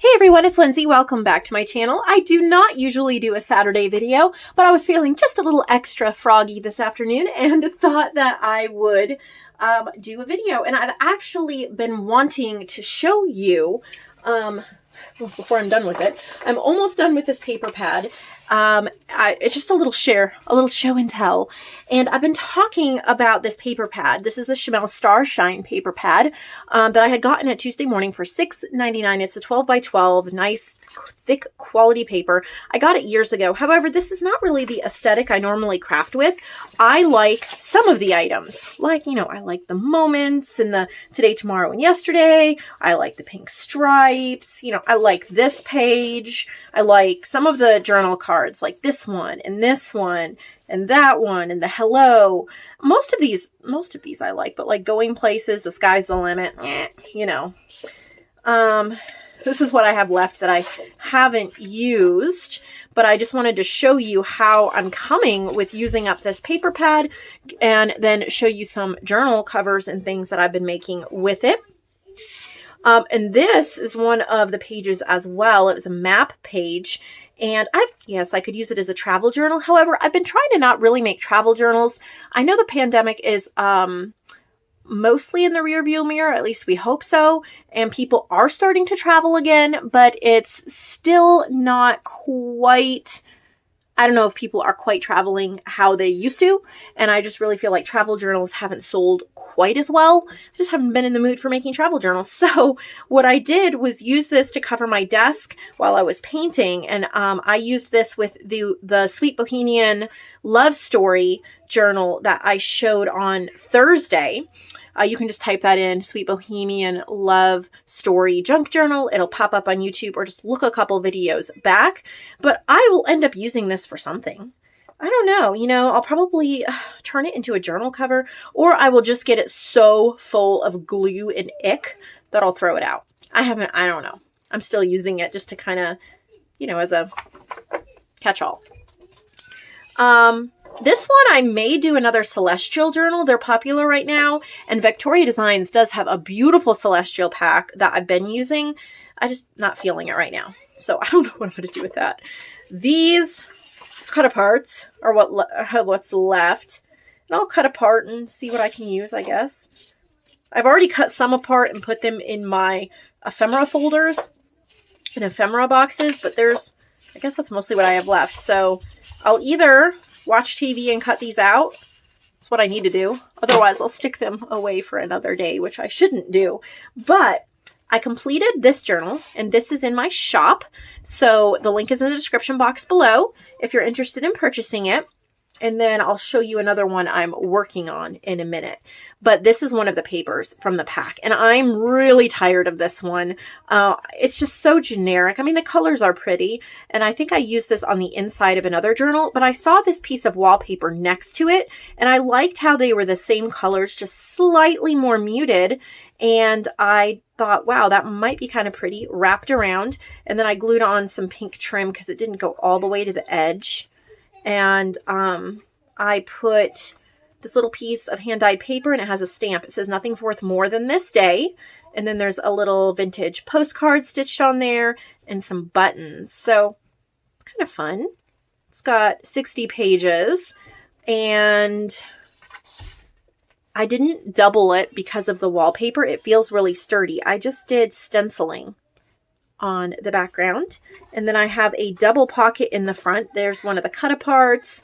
Hey everyone, it's Lindsay. Welcome back to my channel. I do not usually do a Saturday video, but I was feeling just a little extra froggy this afternoon and thought that I would do a video. And I've actually been wanting to show you, well, before I'm done with it, I'm almost done with this paper pad. It's just a little show and tell. And I've been talking about this paper pad. This is the Chamel Starshine paper pad that I had gotten at Tuesday Morning for $6.99. It's a 12 by 12, nice, thick quality paper. I got it years ago. However, this is not really the aesthetic I normally craft with. I like some of the items. Like, you know, I like the moments and the today, tomorrow, and yesterday. I like the pink stripes. You know, I like this page. I like some of the journal cards, like this one and that one and the hello. Most of these I like, but like going places, the sky's the limit, you know. This is what I have left that I haven't used, but I just wanted to show you how I'm coming with using up this paper pad and then show you some journal covers and things that I've been making with it. And this is one of the pages as well. It was a map page. And yes, I could use it as a travel journal. However, I've been trying to not really make travel journals. I know the pandemic is mostly in the rearview mirror, at least we hope so. And people are starting to travel again, but it's still not quite, I don't know if people are quite traveling how they used to. And I just really feel like travel journals haven't sold quite as well. I just haven't been in the mood for making travel journals. So what I did was use this to cover my desk while I was painting. And I used this with the Sweet Bohemian Love Story journal that I showed on Thursday. You can just type that in, Sweet Bohemian Love Story Junk Journal. It'll pop up on YouTube, or just look a couple videos back. But I will end up using this for something. I don't know. You know, I'll probably turn it into a journal cover, or I will just get it so full of glue and ink that I'll throw it out. I don't know. I'm still using it just to kind of, you know, as a catch-all. This one, I may do another celestial journal. They're popular right now. And Victoria Designs does have a beautiful celestial pack that I've been using. I'm just not feeling it right now. So I don't know what I'm going to do with that. These cut aparts are what's left. And I'll cut apart and see what I can use, I guess. I've already cut some apart and put them in my ephemera folders and ephemera boxes. But I guess that's mostly what I have left. So I'll either watch TV and cut these out. That's what I need to do. Otherwise, I'll stick them away for another day, which I shouldn't do. But I completed this journal, and this is in my shop. So the link is in the description box below if you're interested in purchasing it. And then I'll show you another one I'm working on in a minute. But this is one of the papers from the pack. And I'm really tired of this one. It's just so generic. I mean, the colors are pretty. And I think I used this on the inside of another journal. But I saw this piece of wallpaper next to it. And I liked how they were the same colors, just slightly more muted. And I thought, wow, that might be kind of pretty wrapped around. And then I glued on some pink trim because it didn't go all the way to the edge. And I put this little piece of hand-dyed paper, and it has a stamp. It says, "Nothing's worth more than this day." And then there's a little vintage postcard stitched on there and some buttons. So kind of fun. It's got 60 pages. And I didn't double it because of the wallpaper. It feels really sturdy. I just did stenciling on the background. And then I have a double pocket in the front. There's one of the cut aparts.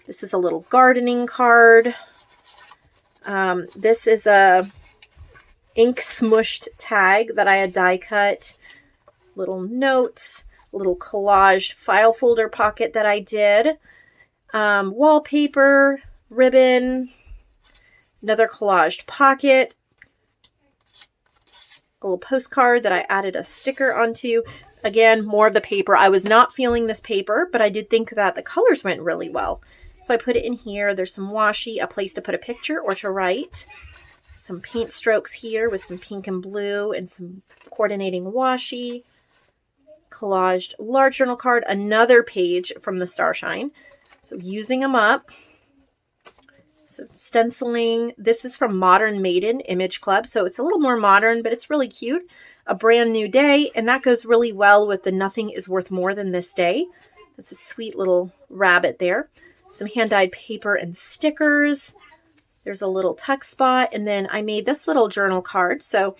This is a little gardening card. This is a ink smushed tag that I had die cut. Little notes, little collage file folder pocket that I did. Wallpaper, ribbon, another collaged pocket. A little postcard that I added a sticker onto. Again, more of the paper. I was not feeling this paper, but I did think that the colors went really well. So I put it in here. There's some washi, a place to put a picture or to write. Some paint strokes here with some pink and blue and some coordinating washi. Collaged large journal card. Another page from the Starshine. So using them up. So stenciling. This is from Modern Maiden Image Club. So it's a little more modern, but it's really cute. a brand new day, and that goes really well with the nothing is worth more than this day. That's a sweet little rabbit there. Some hand-dyed paper and stickers. There's a little tuck spot, and then I made this little journal card. So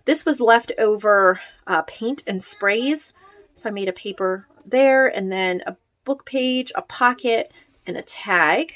this was leftover paint and sprays. So I made a paper there, and then a book page, a pocket, and a tag,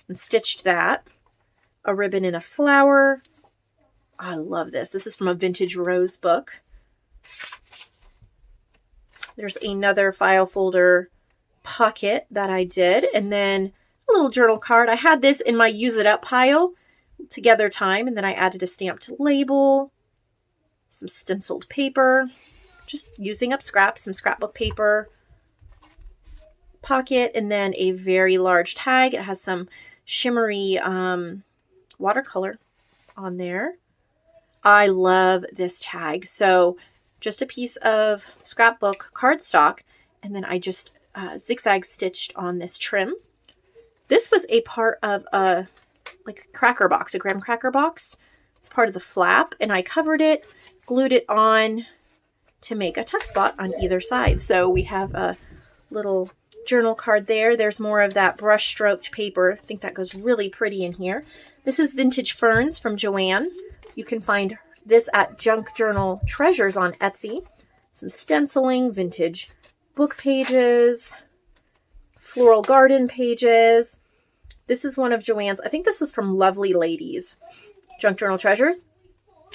and stitched that. A ribbon and a flower. I love this. This is from a vintage rose book. There's another file folder pocket that I did, and then a little journal card. I had this in my use it up pile, together time, and then I added a stamped label, some stenciled paper, just using up scraps, some scrapbook paper, pocket, and then a very large tag. It has some shimmery watercolor on there. I love this tag. So just a piece of scrapbook cardstock, and then I just zigzag stitched on this trim. This was a part of a cracker box, a graham cracker box. It's part of the flap, and I covered it, glued it on to make a tuck spot on either side. So we have a little journal card there. There's more of that brush stroked paper. I think that goes really pretty in here. This is Vintage Ferns from Joanne. You can find this at Junk Journal Treasures on Etsy. Some stenciling, vintage book pages, floral garden pages. This is one of Joanne's. I think this is from Lovely Ladies, Junk Journal Treasures.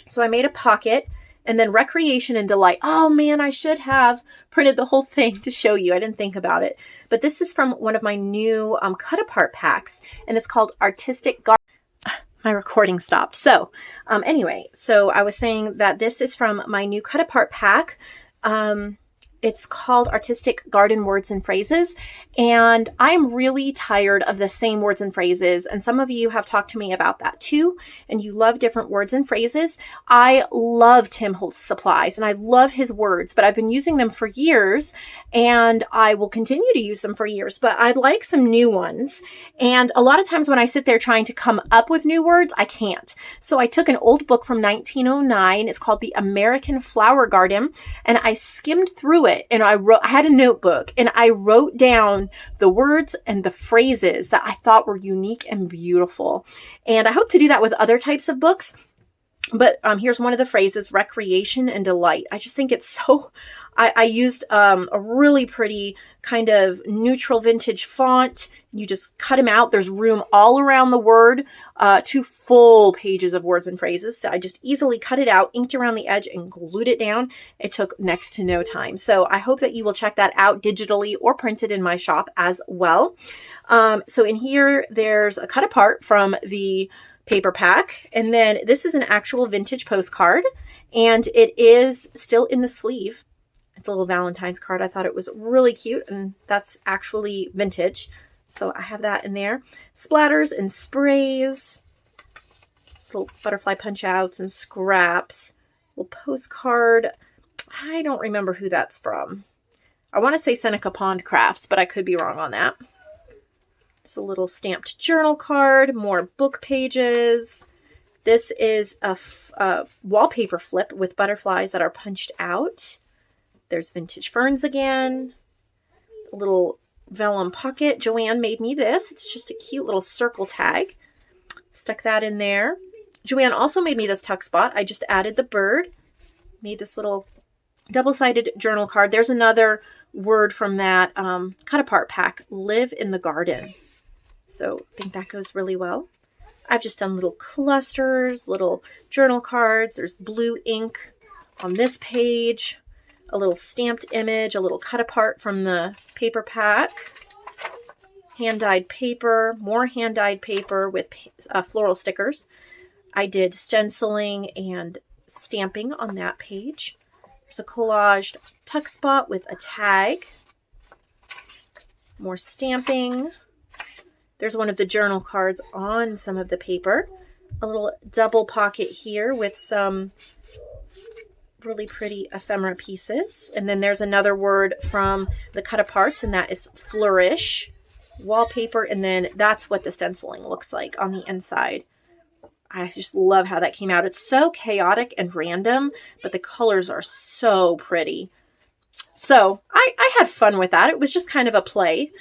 So I made a pocket, and then Recreation and Delight. Oh man, I should have printed the whole thing to show you. I didn't think about it. But this is from one of my new cut apart packs, and it's called Artistic Garden. My recording stopped. So anyway, so I was saying that this is from my new cut apart pack. It's called Artistic Garden Words and Phrases, and I'm really tired of the same words and phrases, and some of you have talked to me about that too, and you love different words and phrases. I love Tim Holtz supplies, and I love his words, but I've been using them for years, and I will continue to use them for years, but I'd like some new ones, and a lot of times when I sit there trying to come up with new words, I can't. So I took an old book from 1909. It's called The American Flower Garden, and I skimmed through it, and I had a notebook, and I wrote down the words and the phrases that I thought were unique and beautiful. And I hope to do that with other types of books. But here's one of the phrases: recreation and delight. I just think it's so, I used a really pretty kind of neutral vintage font. You just cut them out. There's room all around the word, 2 full pages of words and phrases. So I just easily cut it out, inked around the edge, and glued it down. It took next to no time. So I hope that you will check that out digitally or printed in my shop as well. So in here, there's a cut apart from the paper pack, and then this is an actual vintage postcard, and it is still in the sleeve. It's a little Valentine's card. I thought it was really cute, and that's actually vintage, so I have that in there. Splatters and sprays, just little butterfly punch outs and scraps. Little postcard. I don't remember who that's from. I want to say Seneca Pond Crafts, but I could be wrong on that. It's a little stamped journal card, more book pages. This is a wallpaper flip with butterflies that are punched out. There's Vintage Ferns again. A little vellum pocket. Joanne made me this. It's just a cute little circle tag. Stuck that in there. Joanne also made me this tuck spot. I just added the bird. Made this little double-sided journal card. There's another word from that cut apart pack, Live in the Garden. So I think that goes really well. I've just done little clusters, little journal cards. There's blue ink on this page, a little stamped image, a little cut apart from the paper pack, hand-dyed paper, more hand-dyed paper with floral stickers. I did stenciling and stamping on that page. There's a collaged tuck spot with a tag, more stamping. There's one of the journal cards on some of the paper. A little double pocket here with some really pretty ephemera pieces. And then there's another word from the cut aparts, and that is flourish. Wallpaper, and then that's what the stenciling looks like on the inside. I just love how that came out. It's so chaotic and random, but the colors are so pretty. So I had fun with that. It was just kind of a play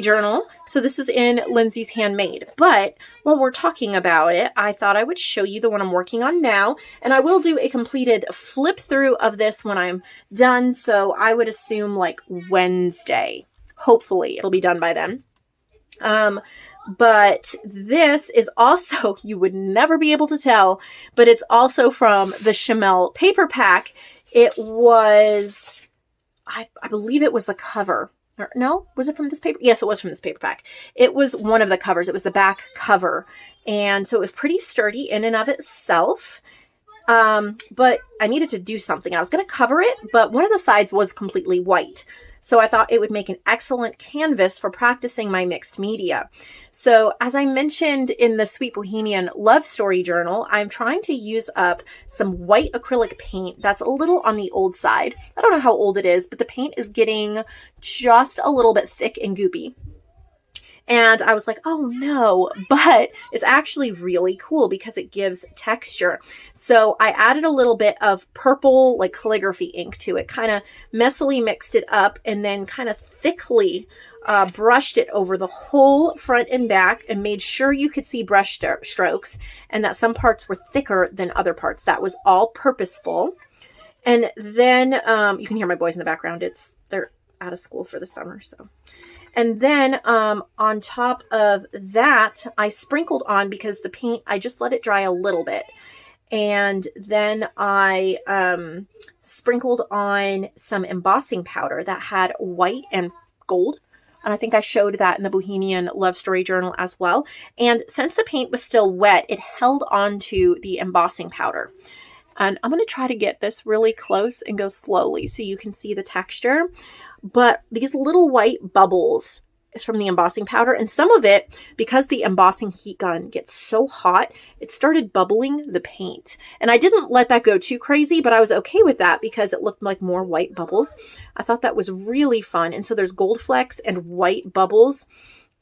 journal. So this is in Lindsay's Handmade. But while we're talking about it, I thought I would show you the one I'm working on now. And I will do a completed flip through of this when I'm done. So I would assume like Wednesday. Hopefully it'll be done by then. But this is also, you would never be able to tell, but it's also from the Chamel paper pack. It was, I believe it was the cover. Or, no, was it from this paper? Yes, it was from this paper pack. It was one of the covers. It was the back cover. And so it was pretty sturdy in and of itself. But I needed to do something. I was going to cover it, but one of the sides was completely white. So I thought it would make an excellent canvas for practicing my mixed media. So as I mentioned in the Sweet Bohemian Love Story Journal, I'm trying to use up some white acrylic paint that's a little on the old side. I don't know how old it is, but the paint is getting just a little bit thick and goopy. And I was like, oh no, but it's actually really cool because it gives texture. So I added a little bit of purple, like calligraphy ink to it, kind of messily mixed it up and then kind of thickly brushed it over the whole front and back and made sure you could see brush strokes and that some parts were thicker than other parts. That was all purposeful. And then you can hear my boys in the background. They're out of school for the summer, so. And then on top of that, I sprinkled on, because the paint, I just let it dry a little bit. And then I sprinkled on some embossing powder that had white and gold. And I think I showed that in the Bohemian Love Story Journal as well. And since the paint was still wet, it held onto the embossing powder. And I'm going to try to get this really close and go slowly so you can see the texture. But these little white bubbles is from the embossing powder. And some of it, because the embossing heat gun gets so hot, it started bubbling the paint. And I didn't let that go too crazy, but I was okay with that because it looked like more white bubbles. I thought that was really fun. And so there's gold flecks and white bubbles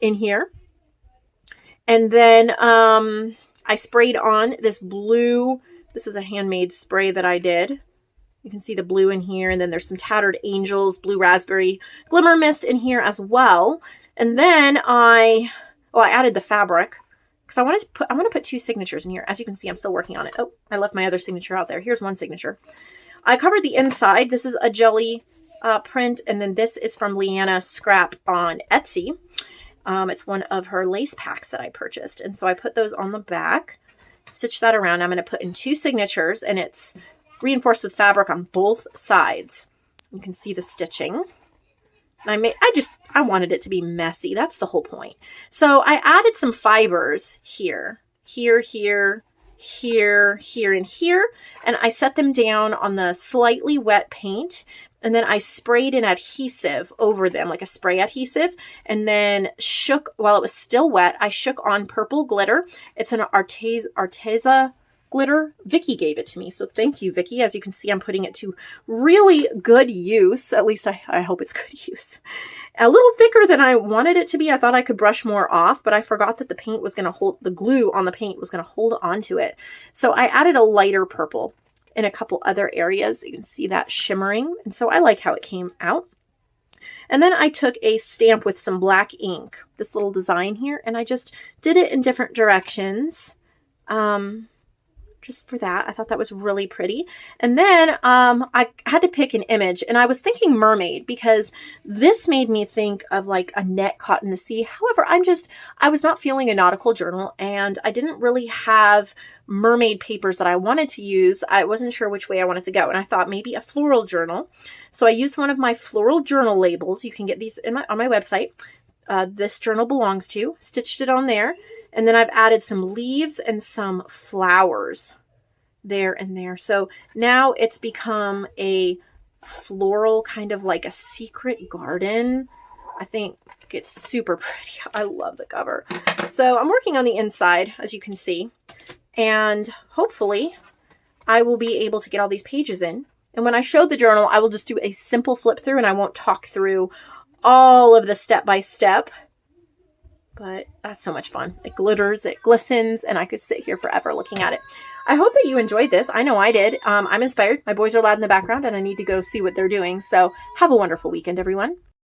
in here. And then I sprayed on this blue. This is a handmade spray that I did. You can see the blue in here, and then there's some Tattered Angels, blue raspberry glimmer mist in here as well. And then I added the fabric because I want to put two signatures in here. As you can see, I'm still working on it. Oh, I left my other signature out there. Here's one signature. I covered the inside. This is a jelly print, and then this is from Leanna Scrap on Etsy. It's one of her lace packs that I purchased, and so I put those on the back. Stitch that around. I'm going to put in two signatures, and it's reinforced with fabric on both sides. You can see the stitching. And I wanted it to be messy. That's the whole point. So I added some fibers here, here, here, here, here, and here. And I set them down on the slightly wet paint. And then I sprayed an adhesive over them, like a spray adhesive, and then shook, while it was still wet, I shook on purple glitter. It's an Arteza glitter. Vicky gave it to me. So thank you, Vicky. As you can see, I'm putting it to really good use. At least I hope it's good use. A little thicker than I wanted it to be. I thought I could brush more off, but I forgot that the paint was going to hold, the glue on the paint was going to hold onto it. So I added a lighter purple in a couple other areas. You can see that shimmering. And so I like how it came out. And then I took a stamp with some black ink, this little design here, and I just did it in different directions. Just for that. I thought that was really pretty. And then I had to pick an image, and I was thinking mermaid because this made me think of like a net caught in the sea. However, I was not feeling a nautical journal, and I didn't really have mermaid papers that I wanted to use. I wasn't sure which way I wanted to go, and I thought maybe a floral journal. So I used one of my floral journal labels. You can get these on my website. This journal belongs to. Stitched it on there. And then I've added some leaves and some flowers there and there. So now it's become a floral, kind of like a secret garden. I think it's super pretty. I love the cover. So I'm working on the inside, as you can see. And hopefully I will be able to get all these pages in. And when I show the journal, I will just do a simple flip through, and I won't talk through all of the step by step. But that's so much fun. It glitters, it glistens, and I could sit here forever looking at it. I hope that you enjoyed this. I know I did. I'm inspired. My boys are loud in the background, and I need to go see what they're doing. So have a wonderful weekend, everyone.